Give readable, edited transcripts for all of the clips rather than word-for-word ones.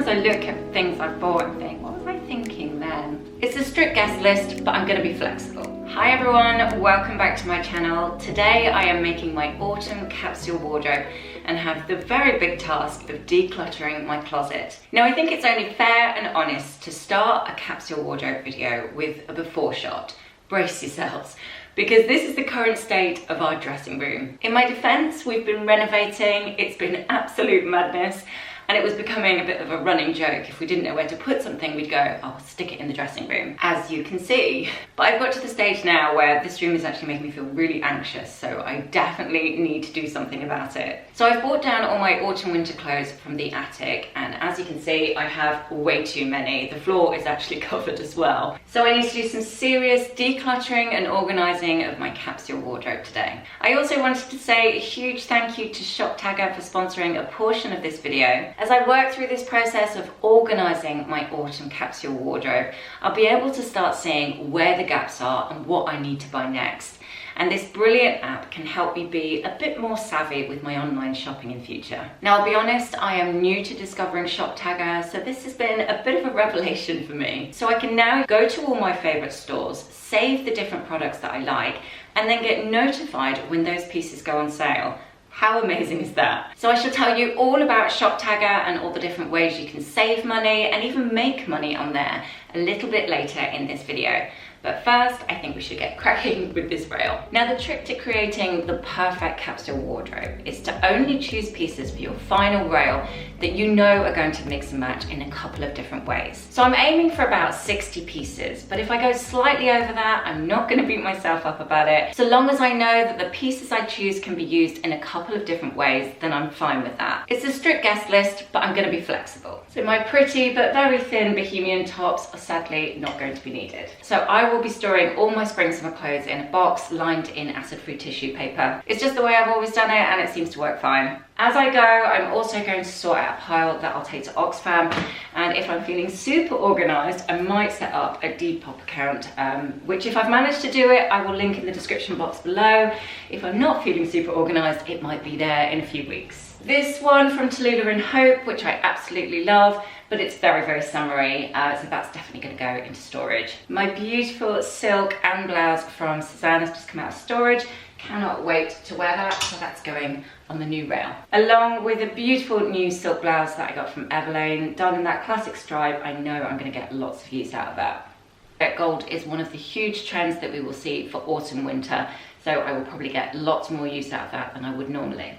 I look at things I've bought and think, what was I thinking then? It's a strict guest list, but I'm gonna be flexible. Hi everyone, welcome back to my channel. Today I am making my autumn capsule wardrobe and have the very big task of decluttering my closet. Now I think it's only fair and honest to start a capsule wardrobe video with a before shot. Brace yourselves, because this is the current state of our dressing room. In my defense, we've been renovating, it's been absolute madness, and it was becoming a bit of a running joke. If we didn't know where to put something, we'd go, oh, stick it in the dressing room, as you can see. But I've got to the stage now where this room is actually making me feel really anxious, so I definitely need to do something about it. So I've brought down all my autumn winter clothes from the attic, and as you can see, I have way too many. The floor is actually covered as well. So I need to do some serious decluttering and organising of my capsule wardrobe today. I also wanted to say a huge thank you to Shoptagger for sponsoring a portion of this video. As I work through this process of organising my autumn capsule wardrobe, I'll be able to start seeing where the gaps are and what I need to buy next. And this brilliant app can help me be a bit more savvy with my online shopping in future. Now, I'll be honest, I am new to discovering Shoptagger, so this has been a bit of a revelation for me. So I can now go to all my favourite stores, save the different products that I like, and then get notified when those pieces go on sale. How amazing is that? So I shall tell you all about Shoptagger and all the different ways you can save money and even make money on there a little bit later in this video. But first, I think we should get cracking with this rail. Now, the trick to creating the perfect capsule wardrobe is to only choose pieces for your final rail that you know are going to mix and match in a couple of different ways. So I'm aiming for about 60 pieces, but if I go slightly over that, I'm not going to beat myself up about it. So long as I know that the pieces I choose can be used in a couple of different ways, then I'm fine with that. It's a strict guest list, but I'm going to be flexible. So my pretty but very thin bohemian tops are sadly not going to be needed. So I will be storing all my spring summer clothes in a box lined in acid-free tissue paper. It's just the way I've always done it and it seems to work fine. As I go, I'm also going to sort out a pile that I'll take to Oxfam, and if I'm feeling super organised, I might set up a Depop account, which if I've managed to do it, I will link in the description box below. If I'm not feeling super organised, it might be there in a few weeks. This one from Tallulah and Hope, which I absolutely love, but it's very, very summery, so that's definitely going to go into storage. My beautiful silk and blouse from Suzanne has just come out of storage. Cannot wait to wear that, so that's going on the new rail. Along with a beautiful new silk blouse that I got from Everlane, done in that classic stripe. I know I'm going to get lots of use out of that. Gold is one of the huge trends that we will see for autumn winter, so I will probably get lots more use out of that than I would normally.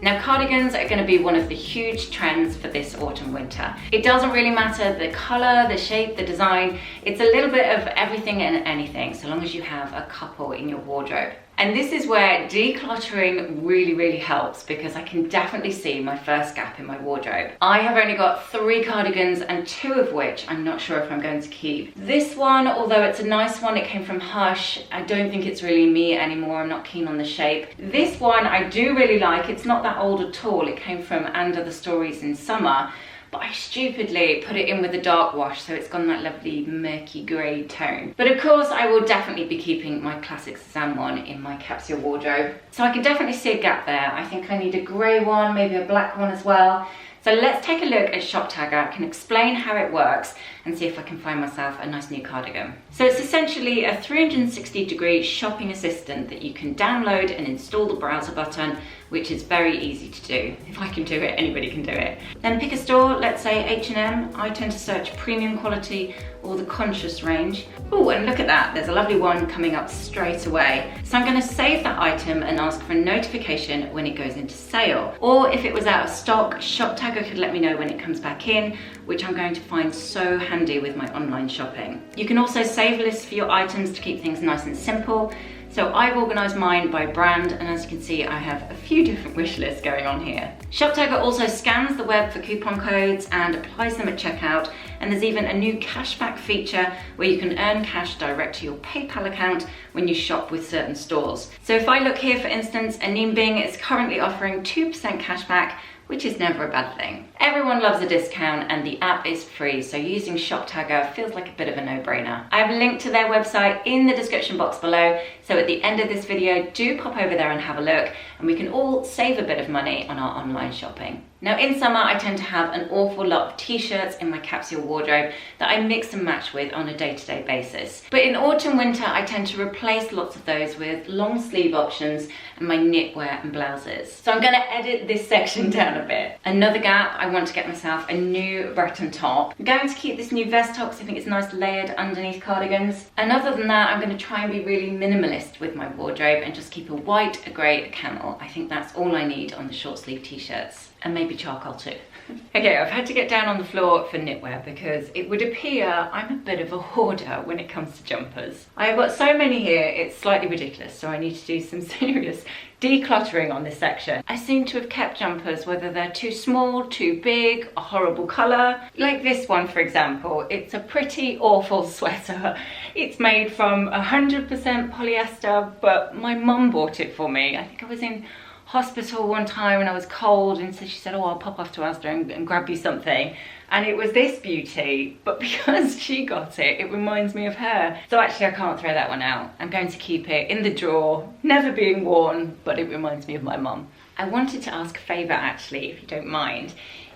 Now, cardigans are going to be one of the huge trends for this autumn winter. It doesn't really matter the colour, the shape, the design. It's a little bit of everything and anything, so long as you have a couple in your wardrobe. And this is where decluttering really, really helps, because I can definitely see my first gap in my wardrobe. I have only got 3 cardigans, and 2 of which I'm not sure if I'm going to keep. This one, although it's a nice one, it came from Hush, I don't think it's really me anymore. I'm not keen on the shape. This one I do really like. It's not that old at all. It came from And Other Stories in Summer, but I stupidly put it in with a dark wash, so it's gone that lovely murky grey tone. But of course, I will definitely be keeping my classic Suzanne one in my capsule wardrobe. So I can definitely see a gap there. I think I need a grey one, maybe a black one as well. So let's take a look at Shoptagger. I can explain how it works and see if I can find myself a nice new cardigan. So it's essentially a 360-degree shopping assistant that you can download and install the browser button, which is very easy to do. If I can do it, anybody can do it. Then pick a store, let's say H&M. I tend to search premium quality or the conscious range. Oh, and look at that, there's a lovely one coming up straight away. So I'm going to save that item and ask for a notification when it goes into sale. Or if it was out of stock, Shoptagger could let me know when it comes back in, which I'm going to find so handy with my online shopping. You can also save lists for your items to keep things nice and simple. So I've organised mine by brand, and as you can see, I have a few different wish lists going on here. Shoptagger also scans the web for coupon codes and applies them at checkout, and there's even a new cashback feature where you can earn cash direct to your PayPal account when you shop with certain stores. So if I look here, for instance, Anim Bing is currently offering 2% cashback, which is never a bad thing. Everyone loves a discount, and the app is free, so using Shoptagger feels like a bit of a no-brainer. I have a link to their website in the description box below, so at the end of this video, do pop over there and have a look, and and we can all save a bit of money on our online shopping. Now in summer, I tend to have an awful lot of t-shirts in my capsule wardrobe that I mix and match with on a day-to-day basis. But in autumn, winter, I tend to replace lots of those with long sleeve options and my knitwear and blouses. So I'm gonna edit this section down a bit. Another gap, I want to get myself a new Breton top. I'm going to keep this new vest top because I think it's nice layered underneath cardigans. And other than that, I'm gonna try and be really minimalist with my wardrobe and just keep a white, a grey, a camel. I think that's all I need on the short sleeve t-shirts. And maybe charcoal too. Okay, I've had to get down on the floor for knitwear because it would appear I'm a bit of a hoarder when it comes to jumpers. I've got so many here, it's slightly ridiculous, so I need to do some serious decluttering on this section. I seem to have kept jumpers, whether they're too small, too big, a horrible colour. Like this one, for example, it's a pretty awful sweater. It's made from 100% polyester, but my mum bought it for me. I think I was in hospital one time when I was cold, and so she said, oh, I'll pop off to Asda and grab you something. And it was this beauty, but because she got it, it reminds me of her. So actually I can't throw that one out. I'm going to keep it in the drawer, never being worn, but it reminds me of my mum. I wanted to ask a favour actually, if you don't mind.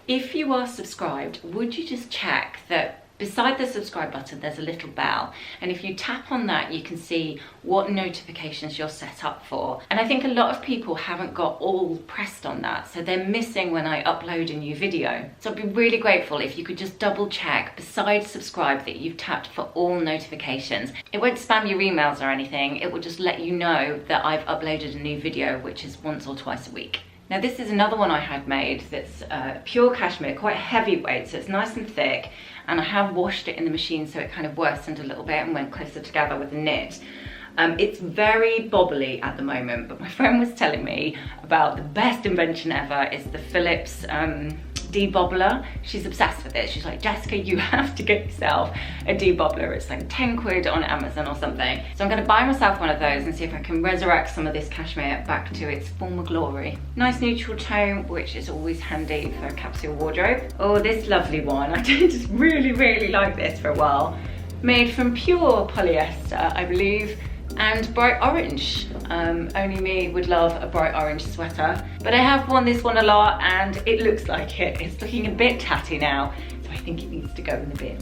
If you are subscribed, would you just check that beside the subscribe button, there's a little bell. And if you tap on that, you can see what notifications you're set up for. And I think a lot of people haven't got all pressed on that, so they're missing when I upload a new video. So I'd be really grateful if you could just double check besides subscribe that you've tapped for all notifications. It won't spam your emails or anything. It will just let you know that I've uploaded a new video, which is once or twice a week. Now this is another one I had made that's pure cashmere, quite heavyweight, so it's nice and thick, and I have washed it in the machine so it kind of worsened a little bit and went closer together with the knit. It's very bobbly at the moment, but my friend was telling me about the best invention ever is the Philips debobbler. She's obsessed with it. She's like, Jessica, you have to get yourself a debobbler. It's like 10 quid on Amazon or something. So I'm gonna buy myself one of those and see if I can resurrect some of this cashmere back to its former glory. Nice neutral tone, which is always handy for a capsule wardrobe. Oh, this lovely one. I just really like this for a while. Made from pure polyester, I believe, and bright orange. Only me would love a bright orange sweater, but I have worn this one a lot and it looks like it. It's looking a bit tatty now, so I think it needs to go in the bin.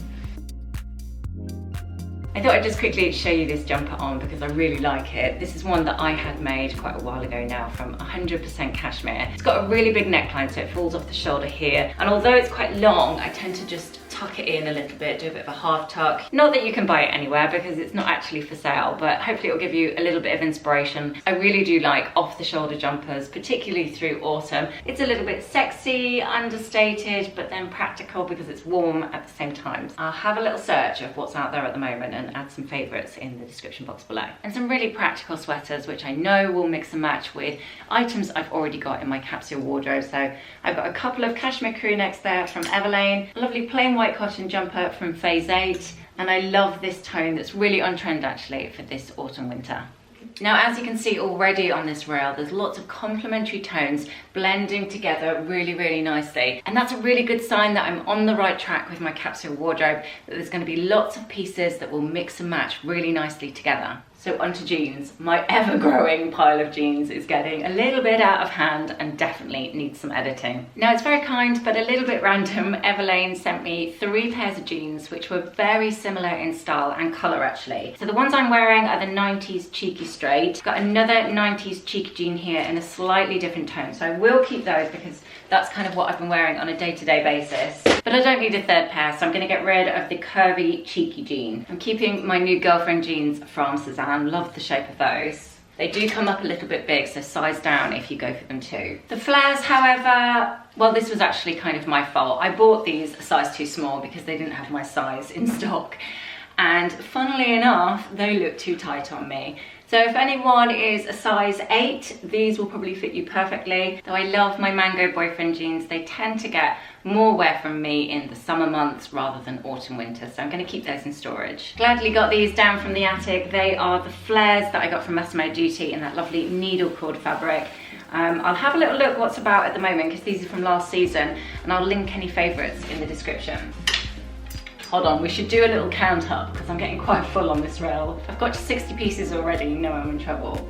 I thought I'd just quickly show you this jumper on because I really like it. This is one that I had made quite a while ago now from 100% cashmere. It's got a really big neckline, so it falls off the shoulder here. And although it's quite long, I tend to just tuck it in a little bit, do a bit of a half tuck. Not that you can buy it anywhere because it's not actually for sale, but hopefully it'll give you a little bit of inspiration. I really do like off the shoulder jumpers, particularly through autumn. It's a little bit sexy, understated, but then practical because it's warm at the same time. I'll have a little search of what's out there at the moment and add some favorites in the description box below. And some really practical sweaters, which I know will mix and match with items I've already got in my capsule wardrobe. So I've got a couple of cashmere crew necks there from Everlane, a lovely plain white cotton jumper from Phase 8, and I love this tone that's really on trend actually for this autumn winter. Now, as you can see already on this rail, there's lots of complementary tones blending together really nicely. And that's a really good sign that I'm on the right track with my capsule wardrobe, that there's going to be lots of pieces that will mix and match really nicely together. So onto jeans. My ever-growing pile of jeans is getting a little bit out of hand and definitely needs some editing. Now, it's very kind, but a little bit random. Everlane sent me 3 pairs of jeans, which were very similar in style and colour actually. So the ones I'm wearing are the 90s cheeky straight. Got another 90s cheeky jean here in a slightly different tone. So I will keep those because that's kind of what I've been wearing on a day-to-day basis. But I don't need a 3rd pair, so I'm gonna get rid of the curvy cheeky jean. I'm keeping my new girlfriend jeans from Suzanne. Love the shape of those. They do come up a little bit big, so size down if you go for them too. The flares, however, well, this was actually kind of my fault. I bought these a size too small because they didn't have my size in stock. And funnily enough, they look too tight on me. So if anyone is a size 8, these will probably fit you perfectly. Though I love my Mango boyfriend jeans, they tend to get more wear from me in the summer months rather than autumn winter, so I'm going to keep those in storage. Gladly got these down from the attic. They are the flares that I got from Massimo Dutti in that lovely needle cord fabric. I'll have a little look what's about at the moment because these are from last season, and I'll link any favourites in the description. Hold on, we should do a little count up because I'm getting quite full on this rail. I've got to 60 pieces already, you know I'm in trouble.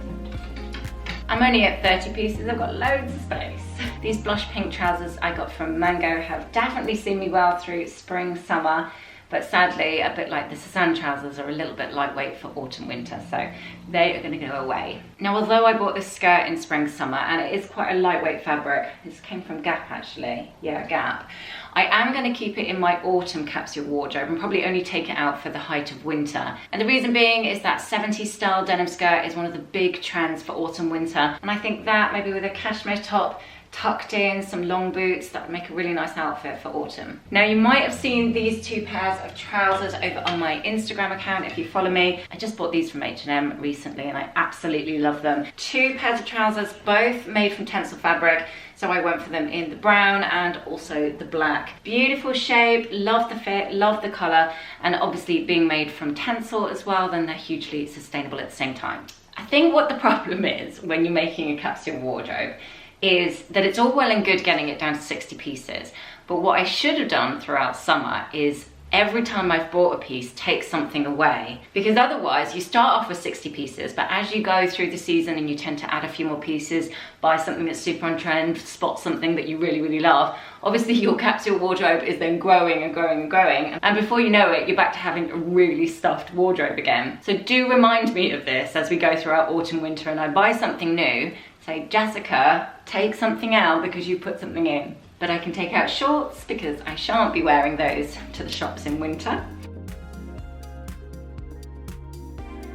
I'm only at 30 pieces, I've got loads of space. These blush pink trousers I got from Mango have definitely seen me well through spring, summer, but sadly, a bit like the Suzanne trousers, are a little bit lightweight for autumn, winter, so they are gonna go away. Now, although I bought this skirt in spring, summer, and it is quite a lightweight fabric, this came from Gap actually, yeah, Gap, I am gonna keep it in my autumn capsule wardrobe and probably only take it out for the height of winter. And the reason being is that 70s style denim skirt is one of the big trends for autumn, winter, and I think that maybe with a cashmere top, tucked in, some long boots, that would make a really nice outfit for autumn. Now, you might have seen these two pairs of trousers over on my Instagram account if you follow me. I just bought these from H&M recently and I absolutely love them. Two pairs of trousers, both made from tencel fabric, so I went for them in the brown and also the black. Beautiful shape, love the fit, love the colour, and obviously being made from tencel as well, then they're hugely sustainable at the same time. I think what the problem is when you're making a capsule wardrobe is that it's all well and good getting it down to 60 pieces, but what I should have done throughout summer is every time I've bought a piece, take something away, because otherwise you start off with 60 pieces, but as you go through the season and you tend to add a few more pieces, buy something that's super on trend, spot something that you really, really love, obviously your capsule wardrobe is then growing and growing and growing, and before you know it, you're back to having a really stuffed wardrobe again. So do remind me of this as we go through our autumn, winter, and I buy something new, say, Jessica, take something out because you put something in. But I can take out shorts because I shan't be wearing those to the shops in winter.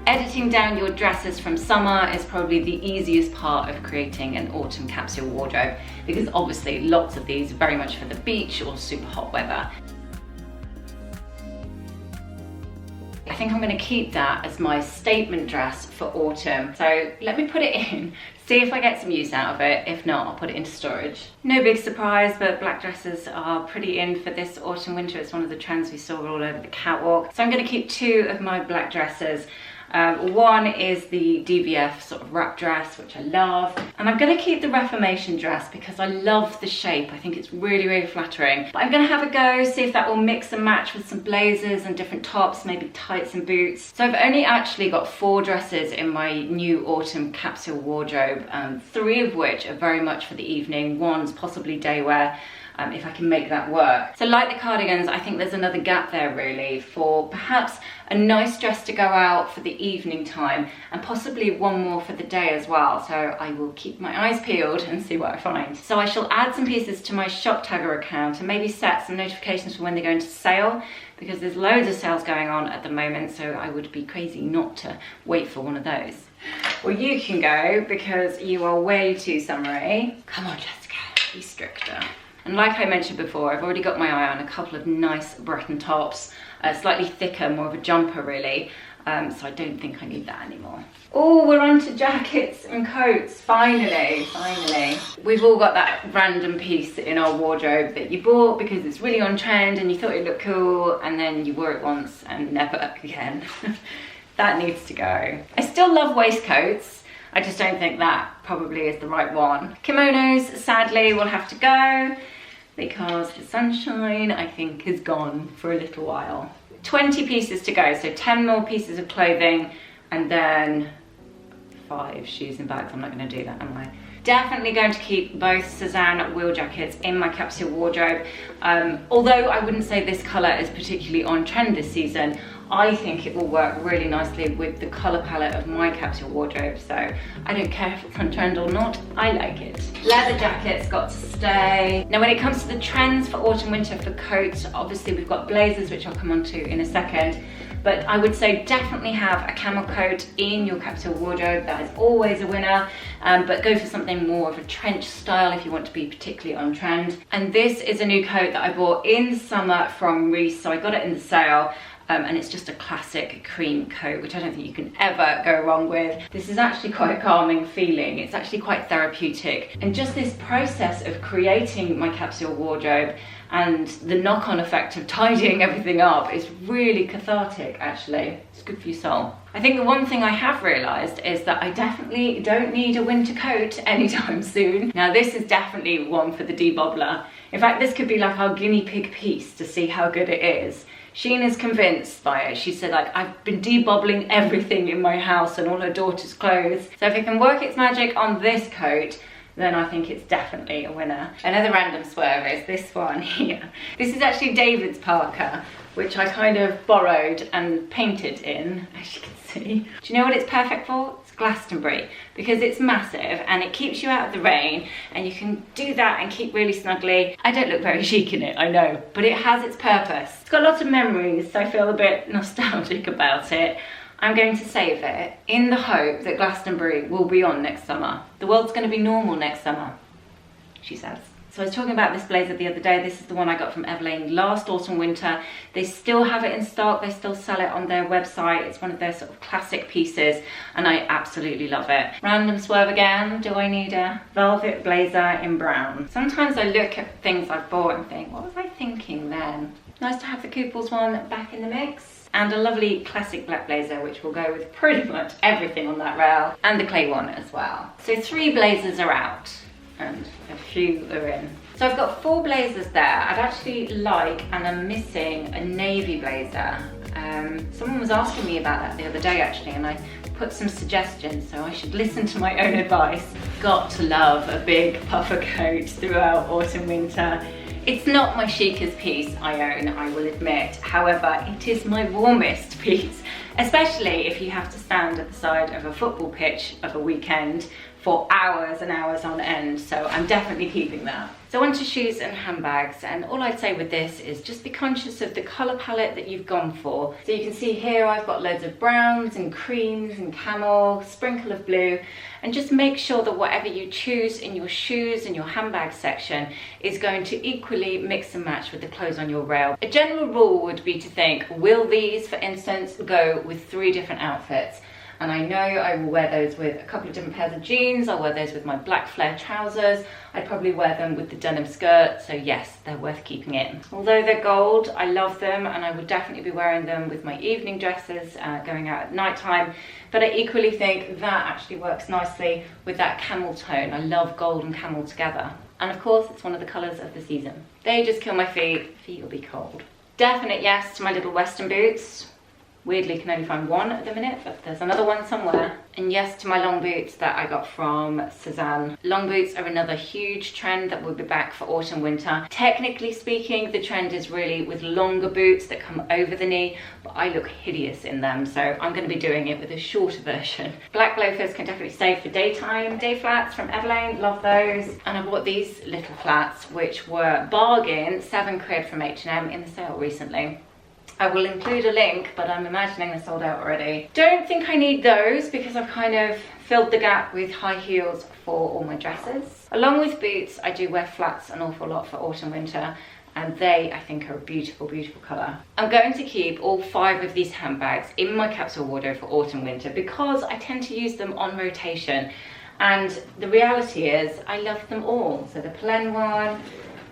Editing down your dresses from summer is probably the easiest part of creating an autumn capsule wardrobe, because obviously lots of these are very much for the beach or super hot weather. I think I'm going to keep that as my statement dress for autumn. So let me put it in, see if I get some use out of it. If not, I'll put it into storage. No big surprise, but black dresses are pretty in for this autumn, winter. It's one of the trends we saw all over the catwalk. So I'm going to keep two of my black dresses. One is the DVF sort of wrap dress, which I love. And I'm gonna keep the Reformation dress because I love the shape. I think it's really, really flattering. But I'm gonna have a go, see if that will mix and match with some blazers and different tops, maybe tights and boots. So I've only actually got 4 dresses in my new autumn capsule wardrobe, 3 of which are very much for the evening, one's possibly day wear. If I can make that work. So like the cardigans, I think there's another gap there really for perhaps a nice dress to go out for the evening time, and possibly one more for the day as well. So I will keep my eyes peeled and see what I find. So I shall add some pieces to my Shoptagger account and maybe set some notifications for when they go into sale, because there's loads of sales going on at the moment, so I would be crazy not to wait for one of those. Well, you can go because you are way too summery. Come on, Jessica, be stricter. And like I mentioned before, I've already got my eye on a couple of nice Breton tops, slightly thicker, more of a jumper really, so I don't think I need that anymore. Oh, we're on to jackets and coats, finally. We've all got that random piece in our wardrobe that you bought because it's really on trend and you thought it looked cool, and then you wore it once and never again. That needs to go. I still love waistcoats. I just don't think that probably is the right one. Kimonos, sadly, will have to go because the sunshine, I think, is gone for a little while. 20 pieces to go, so 10 more pieces of clothing, and then 5 shoes and bags. I'm not gonna do that, am I? Definitely going to keep both Suzanne wheel jackets in my capsule wardrobe. Although I wouldn't say this colour is particularly on trend this season, I think it will work really nicely with the colour palette of my capsule wardrobe, so I don't care if it's on trend or not, I like it. Leather jackets got to stay. Now when it comes to the trends for autumn winter for coats, obviously we've got blazers, which I'll come on to in a second, but I would say definitely have a camel coat in your capsule wardrobe. That is always a winner, but go for something more of a trench style if you want to be particularly on trend. And this is a new coat that I bought in summer from Reiss, so I got it in the sale. And it's just a classic cream coat, which I don't think you can ever go wrong with. This is actually quite a calming feeling. It's actually quite therapeutic. And just this process of creating my capsule wardrobe and the knock-on effect of tidying everything up is really cathartic, actually. It's good for your soul. I think the one thing I have realised is that I definitely don't need a winter coat anytime soon. Now this is definitely one for the debobbler. In fact, this could be like our guinea pig piece to see how good it is. Sheena is convinced by it. She said, like, I've been debobbling everything in my house and all her daughter's clothes. So if it can work its magic on this coat, then I think it's definitely a winner. Another random swerve is this one here. This is actually David's parka, which I kind of borrowed and painted in, as you can see. Do you know what it's perfect for? It's Glastonbury, because it's massive and it keeps you out of the rain, and you can do that and keep really snugly. I don't look very chic in it, I know, but it has its purpose. It's got lots of memories, so I feel a bit nostalgic about it. I'm going to save it in the hope that Glastonbury will be on next summer. The world's going to be normal next summer, she says. So I was talking about this blazer the other day. This is the one I got from Everlane last autumn winter. They still have it in stock. They still sell it on their website. It's one of their sort of classic pieces and I absolutely love it. Random swerve again. Do I need a velvet blazer in brown? Sometimes I look at things I've bought and think, what was I thinking then? Nice to have the Couples one back in the mix. And a lovely classic black blazer, which will go with pretty much everything on that rail, and the clay one as well. So 3 blazers are out and a few are in. So I've got 4 blazers there. I'd actually like, and I'm missing, a navy blazer. Someone was asking me about that the other day actually, and I put some suggestions, so I should listen to my own advice. Got to love a big puffer coat throughout autumn winter. It's not my chicest piece I own, I will admit. However, it is my warmest piece, especially if you have to stand at the side of a football pitch of a weekend for hours and hours on end, so I'm definitely keeping that. So on to shoes and handbags, and all I'd say with this is just be conscious of the colour palette that you've gone for. So you can see here I've got loads of browns and creams and camel, sprinkle of blue, and just make sure that whatever you choose in your shoes and your handbag section is going to equally mix and match with the clothes on your rail. A general rule would be to think, will these, for instance, go with 3 different outfits? And I know I will wear those with a couple of different pairs of jeans. I'll wear those with my black flare trousers. I'd probably wear them with the denim skirt. So yes, they're worth keeping in. Although they're gold, I love them, and I would definitely be wearing them with my evening dresses going out at night time. But I equally think that actually works nicely with that camel tone. I love gold and camel together. And of course, it's one of the colours of the season. They just kill my feet. Feet will be cold. Definite yes to my little Western boots. Weirdly can only find one at the minute, but there's another one somewhere. And yes to my long boots that I got from Suzanne. Long boots are another huge trend that will be back for autumn winter. Technically speaking, the trend is really with longer boots that come over the knee, but I look hideous in them, so I'm going to be doing it with a shorter version. Black loafers can definitely stay for daytime. Day flats from Everlane, love those. And I bought these little flats, which were bargain, £7 from H&M in the sale recently. I will include a link, but I'm imagining they're sold out already. Don't think I need those because I've kind of filled the gap with high heels for all my dresses. Along with boots, I do wear flats an awful lot for autumn winter, and they, I think, are a beautiful, beautiful colour. I'm going to keep all 5 of these handbags in my capsule wardrobe for autumn winter because I tend to use them on rotation, and the reality is I love them all. So the Plen one,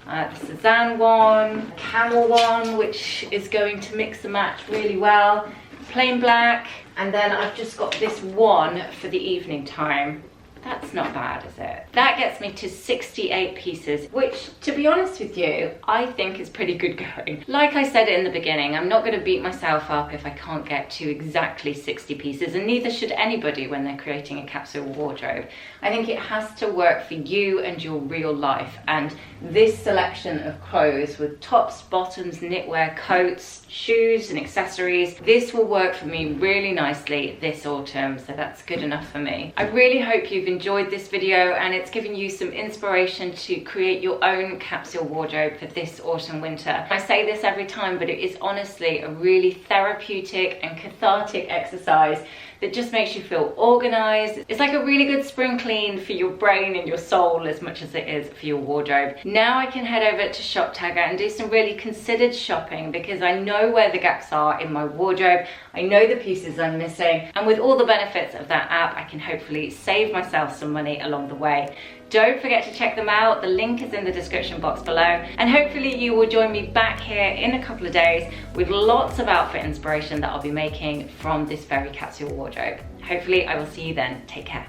the Suzanne one, camel one, which is going to mix and match really well, plain black, and then I've just got this one for the evening time. That's not bad, is it? That gets me to 68 pieces, which, to be honest with you, I think is pretty good going. Like I said in the beginning, I'm not going to beat myself up if I can't get to exactly 60 pieces, and neither should anybody when they're creating a capsule wardrobe. I think it has to work for you and your real life, and this selection of clothes with tops, bottoms, knitwear, coats, shoes and accessories, this will work for me really nicely this autumn, so that's good enough for me. I really hope you've enjoyed this video and it's given you some inspiration to create your own capsule wardrobe for this autumn winter. I say this every time, but it is honestly a really therapeutic and cathartic exercise that just makes you feel organized. It's like a really good spring clean for your brain and your soul as much as it is for your wardrobe. Now I can head over to Shoptagger and do some really considered shopping because I know where the gaps are in my wardrobe. I know the pieces I'm missing, and with all the benefits of that app, I can hopefully save myself some money along the way. Don't forget to check them out. The link is in the description box below, and hopefully you will join me back here in a couple of days with lots of outfit inspiration that I'll be making from this very capsule wardrobe. Hopefully I will see you then. Take care.